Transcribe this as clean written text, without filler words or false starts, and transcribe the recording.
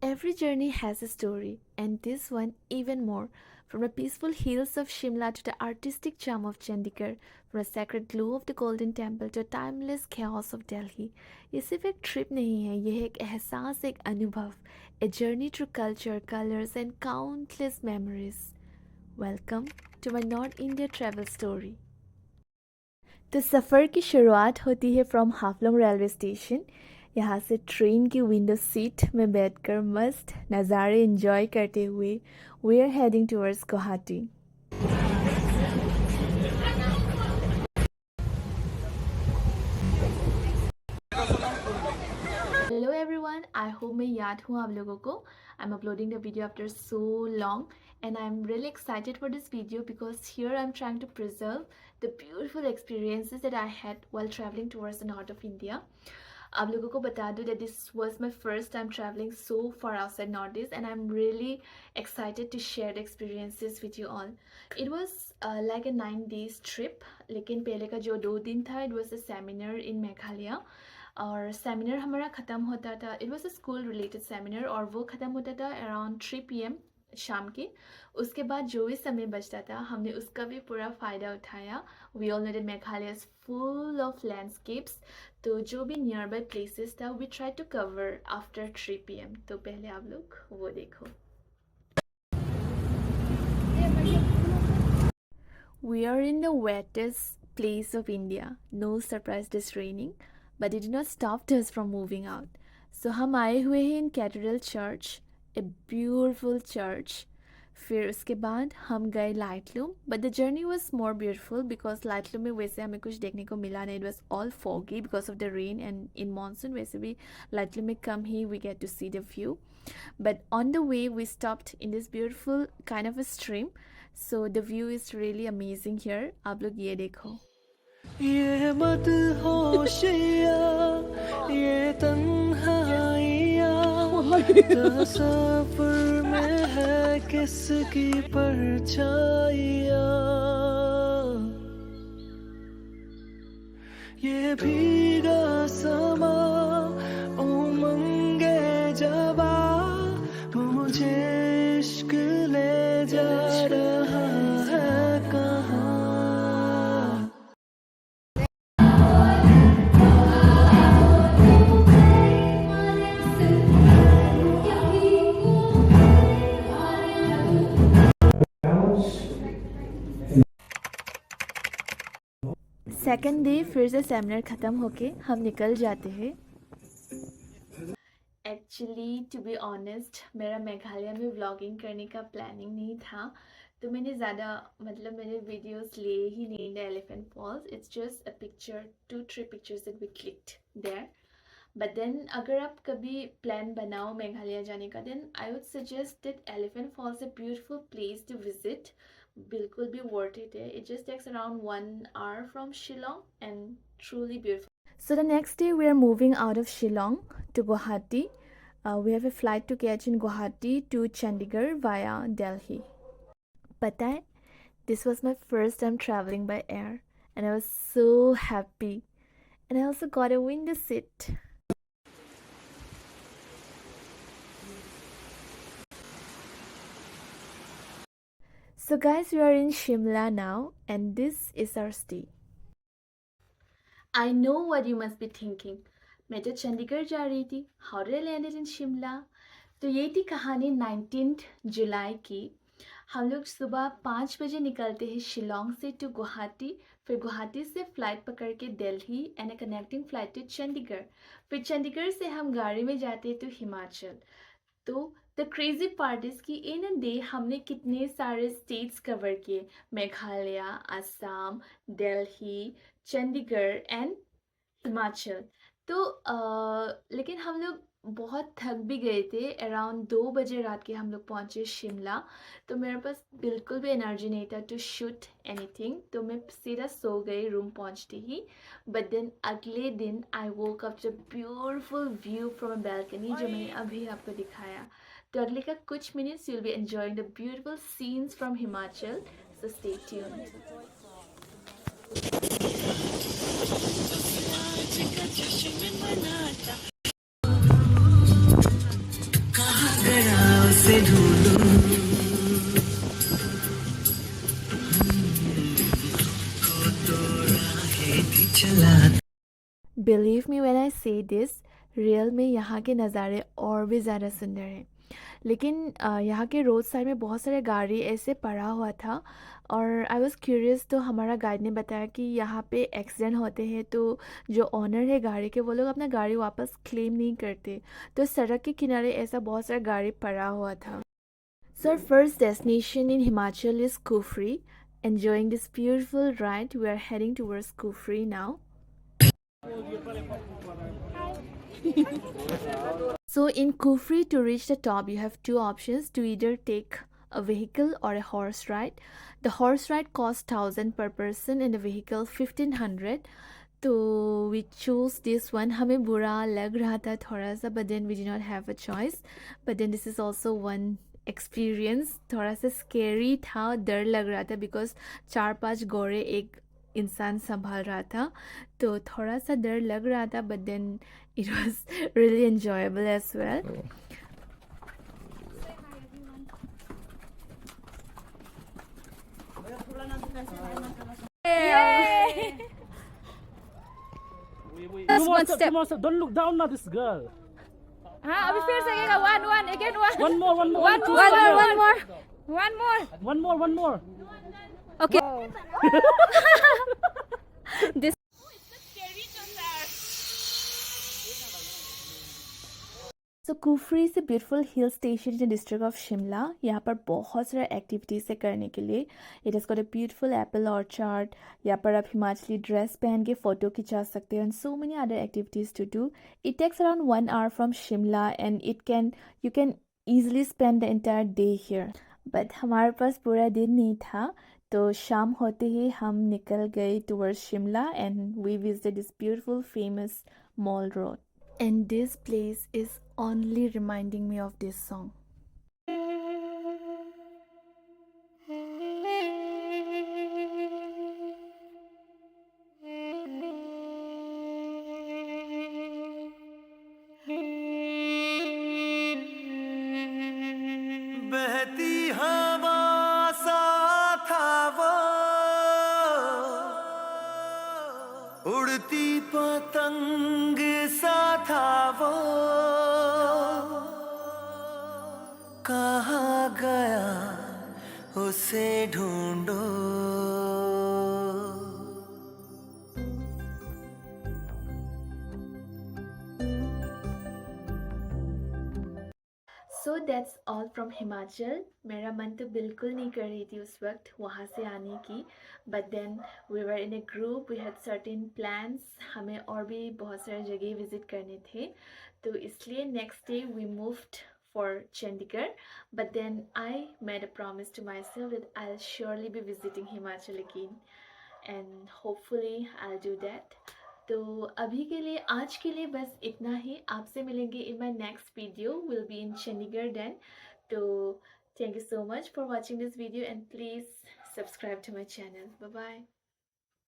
Every journey has a story, and this one even more. From the peaceful hills of Shimla to the artistic charm of Chandigarh, from the sacred glow of the Golden Temple to the timeless chaos of Delhi, ये सिर्फ एक trip नहीं है, ये एक एहसास, एक अनुभव, a journey through culture, colors, and countless memories. Welcome to my North India travel story. तो सफ़र की शुरुआत होती है फ्रॉम हाफलोंग रेलवे स्टेशन। यहाँ से ट्रेन की विंडो सीट में बैठकर मस्त नज़ारे एंजॉय करते हुए we are heading towards Guwahati. Hello everyone, I hope मैं याद हूँ आप लोगों को। I am uploading the video after so long and I'm really excited for this video because here I'm trying to preserve the beautiful experiences that I had while traveling towards the north of India. आप लोगों को बता दूँ that this was my first time traveling so far outside Northeast and I'm really excited to share the experiences with you all. It was like a 9 days trip, लेकिन पहले का जो 2 दिन था it was a seminar in Meghalaya और seminar हमारा ख़त्म होता था। It was a school related seminar और वो ख़त्म होता था अराउंड 3 PM शाम के। उसके बाद जो भी समय बचता था हमने उसका भी पूरा फ़ायदा उठाया। We all know that Meghalaya is full of landscapes, तो जो भी नियर बाई प्लेसेस था we try to cover after 3 PM। तो पहले आप लोग वो देखो। We are in the wettest place of India. No surprise this raining, but it did not stop us from moving out. So हम आए हुए हैं in Cathedral Church, a beautiful church. फिर उसके बाद हम गए लाइटलूम, but the journey was more beautiful because लाइटलूम में वैसे हमें कुछ देखने को मिला नहीं. It was all foggy because of the rain and in monsoon वैसे भी लाइटलूम में कम ही we get to see the view. But on the way we stopped in this beautiful kind of a stream. So the view is really amazing here. आप लोग ये देखो. ये मदहोशिया ये तन्हाइया तसव्वुर में है किसकी परछाइया ये भीगा समा उमंगे जबा मुझे इश्क ले जा रहा है कहाँ। सेकेंड डे फिर से सेमिनार ख़त्म होके हम निकल जाते हैं। एक्चुअली टू बी ऑनेस्ट मेरा मेघालय में व्लॉगिंग करने का प्लानिंग नहीं था, तो मैंने ज़्यादा मैंने वीडियोस लिए ही नहीं the elephant falls. It's just a picture 2-3 pictures that we clicked there. But then अगर आप कभी प्लान बनाओ मेघालय जाने का then I would suggest that elephant falls a beautiful place to visit. बिल्कुल भी वर्थ इट है। It just takes around 1 hour from Shillong and truly beautiful. So the next day we are moving out of Shillong to Guwahati. We have a flight to catch in Guwahati to Chandigarh via Delhi. पता है, this was my first time traveling by air and I was so happy. And I also got a window seat. So guys, we are in Shimla now and this is our stay. I know what you must be thinking. मैं तो चंडीगढ़ जा रही थी. How did I landed in Shimla? तो ये थी कहानी 19th जुलाई की। हम लोग सुबह 5 बजे निकलते हैं शिलोंग से टू गुवाहाटी, फिर गुवाहाटी से फ़्लाइट पकड़ के Delhi and a connecting flight to Chandigarh, फिर चंडीगढ़ से हम गाड़ी में जाते हैं तो हिमाचल। तो द क्रेजी पार्ट इज़ कि इन अ डे हमने कितने सारे स्टेट्स कवर किए, मेघालय, असम, दिल्ली, चंडीगढ़ एंड हिमाचल। तो लेकिन हम लोग बहुत थक भी गए थे। अराउंड 2 बजे रात के हम लोग पहुँचे शिमला, तो मेरे पास बिल्कुल भी एनर्जी नहीं था टू शूट एनीथिंग, तो मैं सीधा सो गई रूम पहुँचते ही। बट देन अगले दिन I woke up to beautiful view from a balcony जो मैंने अभी आपको दिखाया। तो अगले का कुछ minutes you will be enjoying the beautiful scenes from Himachal, so stay tuned. Believe me when I say this, real में यहाँ के नज़ारे और भी ज़्यादा सुंदर हैं। लेकिन यहाँ के रोड साइड में बहुत सारे गाड़ी ऐसे पड़ा हुआ था और आई वॉज़ क्यूरियस, तो हमारा गाइड ने बताया कि यहाँ पे एक्सीडेंट होते हैं तो जो ओनर है गाड़ी के वो लोग अपना गाड़ी वापस क्लेम नहीं करते, तो सड़क के किनारे ऐसा बहुत सारा गाड़ी पड़ा हुआ था। सो our first destination in Himachal is Kufri. Enjoying this beautiful ride, we are heading towards Kufri now. So in Kufri, to reach the top, you have two options to either take a vehicle or a horse ride. The horse ride costs 1,000 per person and the vehicle 1,500. तो we chose this one. हमें बुरा लग रहा था थोड़ा सा, but then we did not have a choice. But then this is also one experience. थोड़ा सा scary था, डर लग रहा था because 4-5 घोड़े एक इंसान संभाल रहा था, तो थोड़ा सा डर लग रहा था, but then it was really enjoyable as well. Two more step, two more step. Don't look down now, this girl. हाँ अभी फिर से गिरेगा one again one One more, one more. one two more step. one more one more One more, one more. okay this So Kufri is a beautiful hill station in the district of Shimla. यहाँ पर बहुत सारे activities है करने के लिए. It has got a beautiful apple orchard. यहाँ पर आप हिमाचली ड्रेस पहन के फ़ोटो खिंचा सकते हो and so many other activities to do. It takes around 1 hour from Shimla and you can easily spend the entire day here. But हमारे पास पूरा दिन नहीं था, तो शाम होते ही हम निकल गए towards Shimla and we visited this beautiful famous Mall Road. And this place is only reminding me of this song. बहती हवा सा था वो, उड़ती पतंग सा था वो, कहाँ गया उसे ढूंढो. So that's all from Himachal. मेरा मन तो बिल्कुल नहीं कर रही थी उस वक्त वहाँ से आने की, but then we were in a group, we had certain plans. हमें और भी बहुत सारे जगह visit करने थे, तो इसलिए next day we moved for Chandigarh. But then I made a promise to myself that I'll surely be visiting Himachal again, and hopefully I'll do that. तो अभी के लिए, आज के लिए बस इतना ही. आपसे मिलेंगे in my next video, will be in Chandigarh then. तो thank you so much for watching this video and please subscribe to my channel. Bye bye.